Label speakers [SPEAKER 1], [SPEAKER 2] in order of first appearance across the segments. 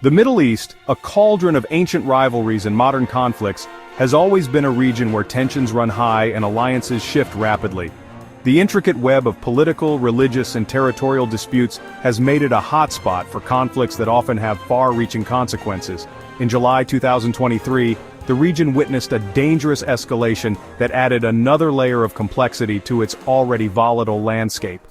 [SPEAKER 1] The Middle East, a cauldron of ancient rivalries and modern conflicts, has always been a region where tensions run high and alliances shift rapidly. The intricate web of political, religious, and territorial disputes has made it a hotspot for conflicts that often have far-reaching consequences. In July 2023, the region witnessed a dangerous escalation that added another layer of complexity to its already volatile landscape.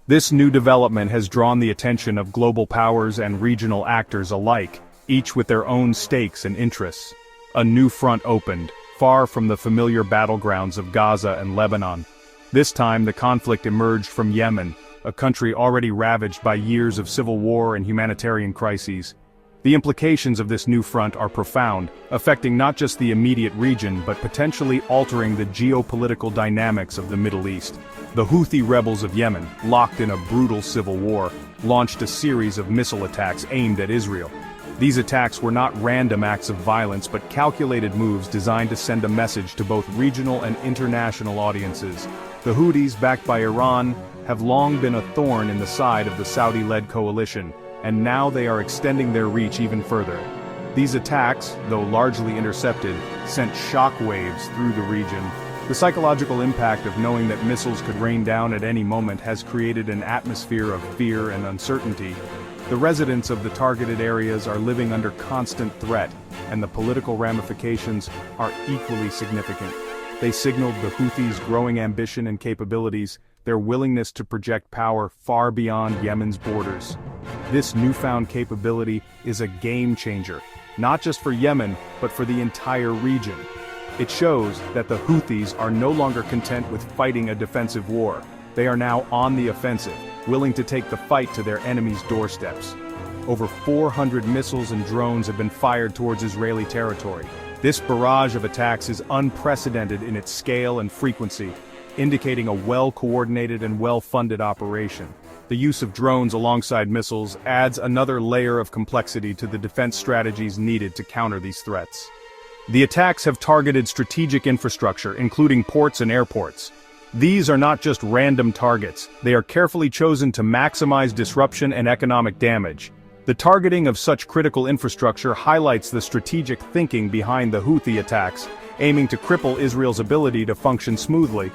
[SPEAKER 1] This new development has drawn the attention of global powers and regional actors alike, each with their own stakes and interests. A new front opened, far from the familiar battlegrounds of Gaza and Lebanon. This time the conflict emerged from Yemen, a country already ravaged by years of civil war and humanitarian crises. The implications of this new front are profound, affecting not just the immediate region but potentially altering the geopolitical dynamics of the Middle East. The Houthi rebels of Yemen, locked in a brutal civil war, launched a series of missile attacks aimed at Israel. These attacks were not random acts of violence but calculated moves designed to send a message to both regional and international audiences. The Houthis, backed by Iran, have long been a thorn in the side of the Saudi-led coalition, and now they are extending their reach even further. These attacks, though largely intercepted, sent shockwaves through the region. The psychological impact of knowing that missiles could rain down at any moment has created an atmosphere of fear and uncertainty. The residents of the targeted areas are living under constant threat, and the political ramifications are equally significant. They signaled the Houthis' growing ambition and capabilities, their willingness to project power far beyond Yemen's borders. This newfound capability is a game-changer, not just for Yemen, but for the entire region. It shows that the Houthis are no longer content with fighting a defensive war. They are now on the offensive, willing to take the fight to their enemies' doorsteps. Over 400 missiles and drones have been fired towards Israeli territory. This barrage of attacks is unprecedented in its scale and frequency, indicating a well-coordinated and well-funded operation. The use of drones alongside missiles adds another layer of complexity to the defense strategies needed to counter these threats. The attacks have targeted strategic infrastructure, including ports and airports. These are not just random targets, they are carefully chosen to maximize disruption and economic damage. The targeting of such critical infrastructure highlights the strategic thinking behind the Houthi attacks, aiming to cripple Israel's ability to function smoothly.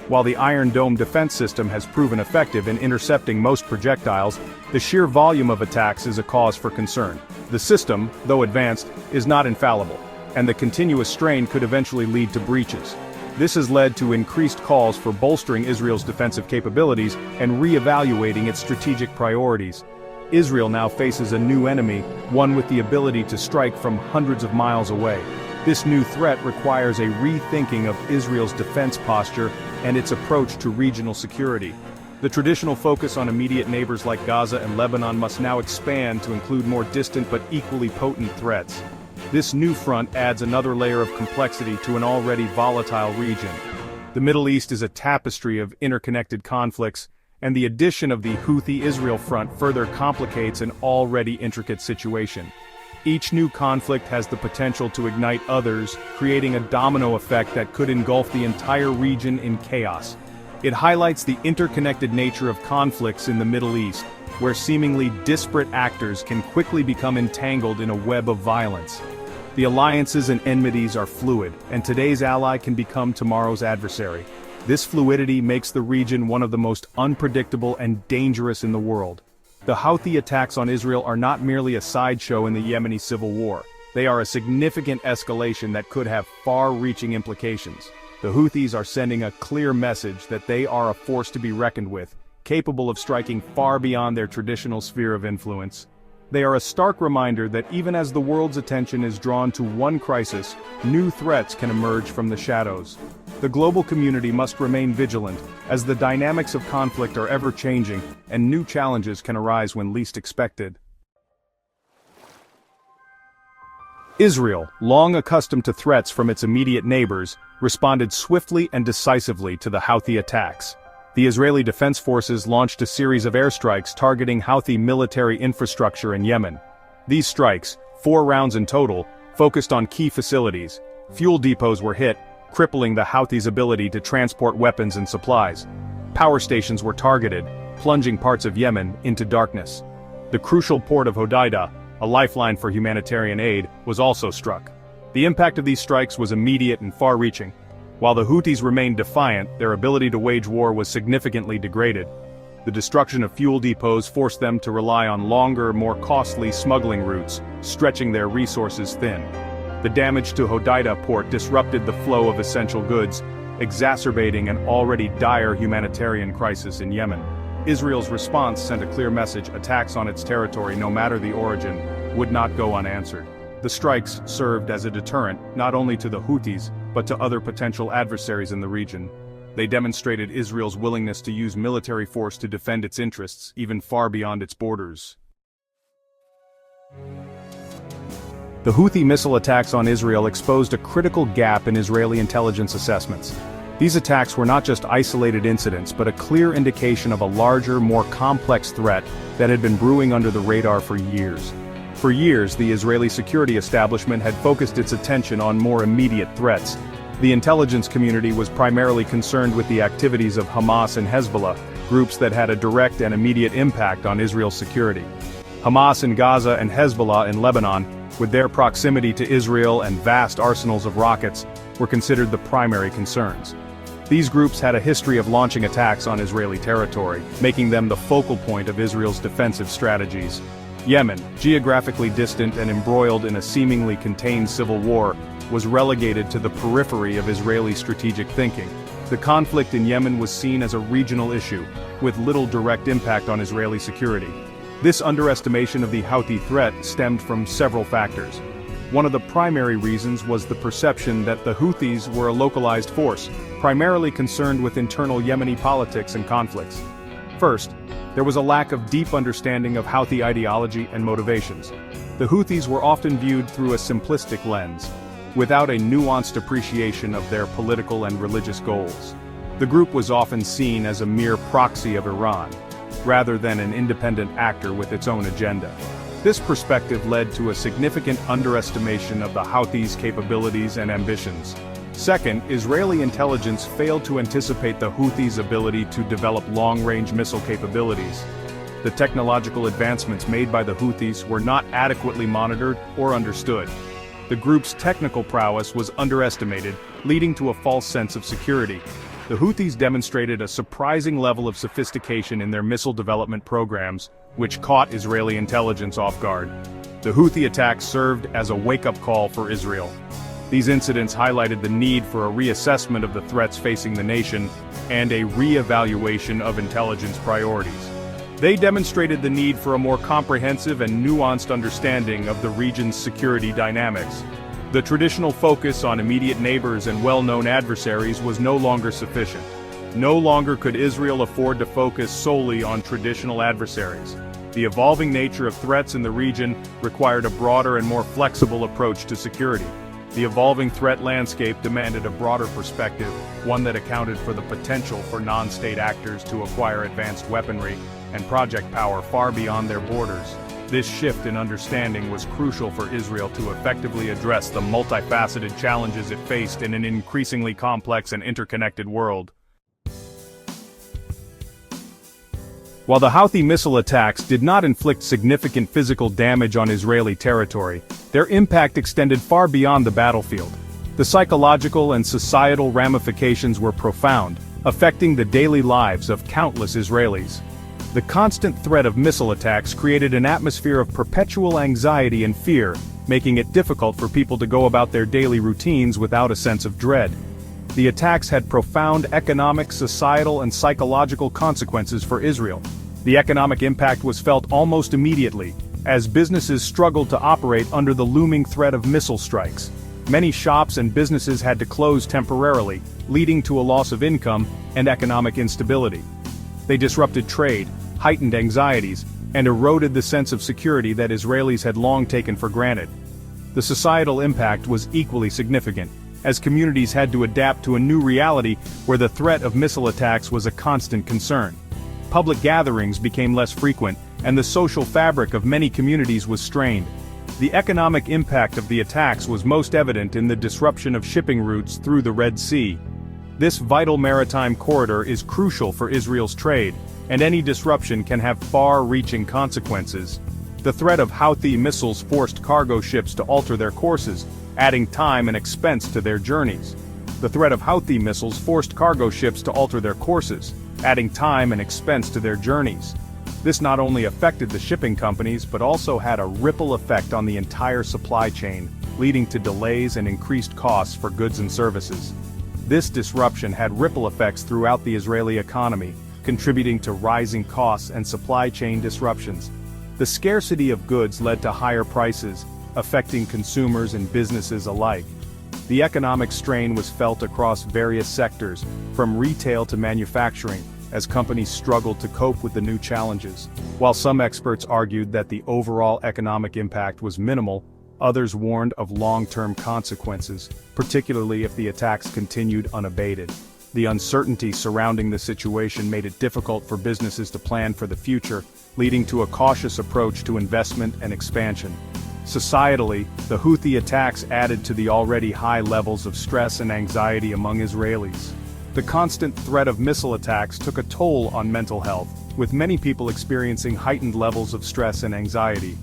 [SPEAKER 1] While the Iron Dome defense system has proven effective in intercepting most projectiles, the sheer volume of attacks is a cause for concern. The system, though advanced, is not infallible, and the continuous strain could eventually lead to breaches. This has led to increased calls for bolstering Israel's defensive capabilities and re-evaluating its strategic priorities. Israel now faces a new enemy, one with the ability to strike from hundreds of miles away. This new threat requires a rethinking of Israel's defense posture and its approach to regional security. The traditional focus on immediate neighbors like Gaza and Lebanon must now expand to include more distant but equally potent threats. This new front adds another layer of complexity to an already volatile region. The Middle East is a tapestry of interconnected conflicts, and the addition of the Houthi-Israel front further complicates an already intricate situation. Each new conflict has the potential to ignite others, creating a domino effect that could engulf the entire region in chaos. It highlights the interconnected nature of conflicts in the Middle East, where seemingly disparate actors can quickly become entangled in a web of violence. The alliances and enmities are fluid, and today's ally can become tomorrow's adversary. This fluidity makes the region one of the most unpredictable and dangerous in the world. The Houthi attacks on Israel are not merely a sideshow in the Yemeni civil war. They are a significant escalation that could have far-reaching implications. The Houthis are sending a clear message that they are a force to be reckoned with, capable of striking far beyond their traditional sphere of influence. They are a stark reminder that even as the world's attention is drawn to one crisis, new threats can emerge from the shadows. The global community must remain vigilant, as the dynamics of conflict are ever-changing, and new challenges can arise when least expected. Israel, long accustomed to threats from its immediate neighbors, responded swiftly and decisively to the Houthi attacks. The Israeli Defense Forces launched a series of airstrikes targeting Houthi military infrastructure in Yemen. These strikes, 4 rounds in total, focused on key facilities. Fuel depots were hit, crippling the Houthis' ability to transport weapons and supplies. Power stations were targeted, plunging parts of Yemen into darkness. The crucial port of Hodeidah, a lifeline for humanitarian aid, was also struck. The impact of these strikes was immediate and far-reaching. While the Houthis remained defiant, their ability to wage war was significantly degraded. The destruction of fuel depots forced them to rely on longer, more costly smuggling routes, stretching their resources thin. The damage to Hodeidah port disrupted the flow of essential goods, exacerbating an already dire humanitarian crisis in Yemen. Israel's response sent a clear message: attacks on its territory, no matter the origin, would not go unanswered. The strikes served as a deterrent, not only to the Houthis, but to other potential adversaries in the region. They demonstrated Israel's willingness to use military force to defend its interests, even far beyond its borders. The Houthi missile attacks on Israel exposed a critical gap in Israeli intelligence assessments. These attacks were not just isolated incidents, but a clear indication of a larger, more complex threat that had been brewing under the radar for years. For years, the Israeli security establishment had focused its attention on more immediate threats. The intelligence community was primarily concerned with the activities of Hamas and Hezbollah, groups that had a direct and immediate impact on Israel's security. Hamas in Gaza and Hezbollah in Lebanon, with their proximity to Israel and vast arsenals of rockets, were considered the primary concerns. These groups had a history of launching attacks on Israeli territory, making them the focal point of Israel's defensive strategies. Yemen, geographically distant and embroiled in a seemingly contained civil war, was relegated to the periphery of Israeli strategic thinking. The conflict in Yemen was seen as a regional issue, with little direct impact on Israeli security. This underestimation of the Houthi threat stemmed from several factors. One of the primary reasons was the perception that the Houthis were a localized force, primarily concerned with internal Yemeni politics and conflicts. First, there was a lack of deep understanding of Houthi ideology and motivations. The Houthis were often viewed through a simplistic lens, without a nuanced appreciation of their political and religious goals. The group was often seen as a mere proxy of Iran, rather than an independent actor with its own agenda. This perspective led to a significant underestimation of the Houthis' capabilities and ambitions. Second, Israeli intelligence failed to anticipate the Houthis' ability to develop long-range missile capabilities. The technological advancements made by the Houthis were not adequately monitored or understood. The group's technical prowess was underestimated, leading to a false sense of security. The Houthis demonstrated a surprising level of sophistication in their missile development programs, which caught Israeli intelligence off guard. The Houthi attacks served as a wake-up call for Israel. These incidents highlighted the need for a reassessment of the threats facing the nation and a re-evaluation of intelligence priorities. They demonstrated the need for a more comprehensive and nuanced understanding of the region's security dynamics. The traditional focus on immediate neighbors and well-known adversaries was no longer sufficient. No longer could Israel afford to focus solely on traditional adversaries. The evolving nature of threats in the region required a broader and more flexible approach to security. The evolving threat landscape demanded a broader perspective, one that accounted for the potential for non-state actors to acquire advanced weaponry and project power far beyond their borders. This shift in understanding was crucial for Israel to effectively address the multifaceted challenges it faced in an increasingly complex and interconnected world. While the Houthi missile attacks did not inflict significant physical damage on Israeli territory, their impact extended far beyond the battlefield. The psychological and societal ramifications were profound, affecting the daily lives of countless Israelis. The constant threat of missile attacks created an atmosphere of perpetual anxiety and fear, making it difficult for people to go about their daily routines without a sense of dread. The attacks had profound economic, societal, and psychological consequences for Israel. The economic impact was felt almost immediately, as businesses struggled to operate under the looming threat of missile strikes. Many shops and businesses had to close temporarily, leading to a loss of income and economic instability. They disrupted trade, heightened anxieties, and eroded the sense of security that Israelis had long taken for granted. The societal impact was equally significant, as communities had to adapt to a new reality where the threat of missile attacks was a constant concern. Public gatherings became less frequent, and the social fabric of many communities was strained. The economic impact of the attacks was most evident in the disruption of shipping routes through the Red Sea. This vital maritime corridor is crucial for Israel's trade, and any disruption can have far-reaching consequences. The threat of Houthi missiles forced cargo ships to alter their courses, adding time and expense to their journeys. The threat of Houthi missiles forced cargo ships to alter their courses, adding time and expense to their journeys. This not only affected the shipping companies but also had a ripple effect on the entire supply chain, leading to delays and increased costs for goods and services. This disruption had ripple effects throughout the Israeli economy, contributing to rising costs and supply chain disruptions. The scarcity of goods led to higher prices, affecting consumers and businesses alike. The economic strain was felt across various sectors, from retail to manufacturing, as companies struggled to cope with the new challenges. While some experts argued that the overall economic impact was minimal, others warned of long-term consequences, particularly if the attacks continued unabated. The uncertainty surrounding the situation made it difficult for businesses to plan for the future, leading to a cautious approach to investment and expansion. Societally, the Houthi attacks added to the already high levels of stress and anxiety among Israelis. The constant threat of missile attacks took a toll on mental health, with many people experiencing heightened levels of stress and anxiety.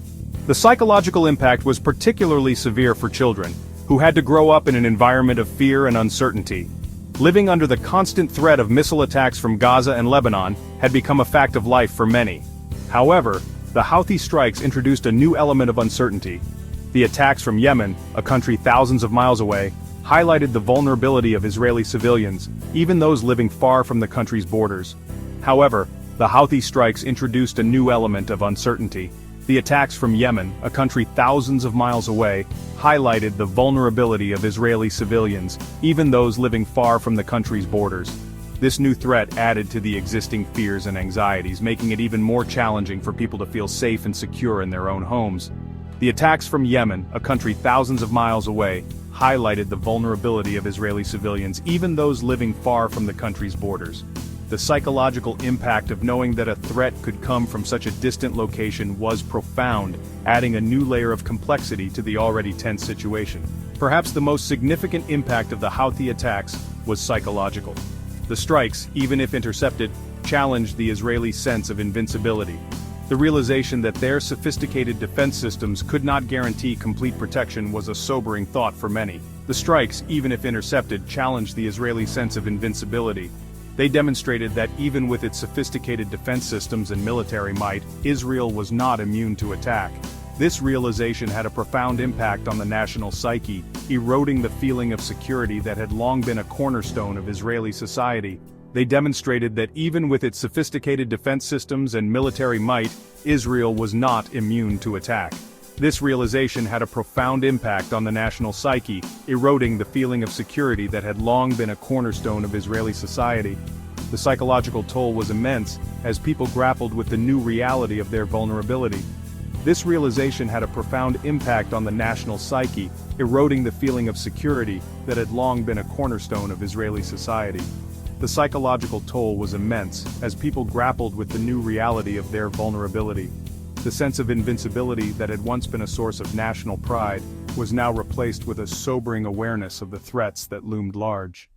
[SPEAKER 1] The psychological impact was particularly severe for children, who had to grow up in an environment of fear and uncertainty. Living under the constant threat of missile attacks from Gaza and Lebanon had become a fact of life for many. However, the Houthi strikes introduced a new element of uncertainty. The attacks from Yemen, a country thousands of miles away, highlighted the vulnerability of Israeli civilians, even those living far from the country's borders. However, the Houthi strikes introduced a new element of uncertainty. The attacks from Yemen, a country thousands of miles away, highlighted the vulnerability of Israeli civilians, even those living far from the country's borders. This new threat added to the existing fears and anxieties, making it even more challenging for people to feel safe and secure in their own homes. The attacks from Yemen, a country thousands of miles away, highlighted the vulnerability of Israeli civilians, even those living far from the country's borders. The psychological impact of knowing that a threat could come from such a distant location was profound, adding a new layer of complexity to the already tense situation. Perhaps the most significant impact of the Houthi attacks was psychological. The strikes, even if intercepted, challenged the Israeli sense of invincibility. The realization that their sophisticated defense systems could not guarantee complete protection was a sobering thought for many. The strikes, even if intercepted, challenged the Israeli sense of invincibility. They demonstrated that even with its sophisticated defense systems and military might, Israel was not immune to attack. This realization had a profound impact on the national psyche, eroding the feeling of security that had long been a cornerstone of Israeli society. They demonstrated that even with its sophisticated defense systems and military might, Israel was not immune to attack. This realization had a profound impact on the national psyche, eroding the feeling of security that had long been a cornerstone of Israeli society. The psychological toll was immense, as people grappled with the new reality of their vulnerability. This realization had a profound impact on the national psyche, eroding the feeling of security that had long been a cornerstone of Israeli society. The psychological toll was immense, as people grappled with the new reality of their vulnerability. The sense of invincibility that had once been a source of national pride was now replaced with a sobering awareness of the threats that loomed large.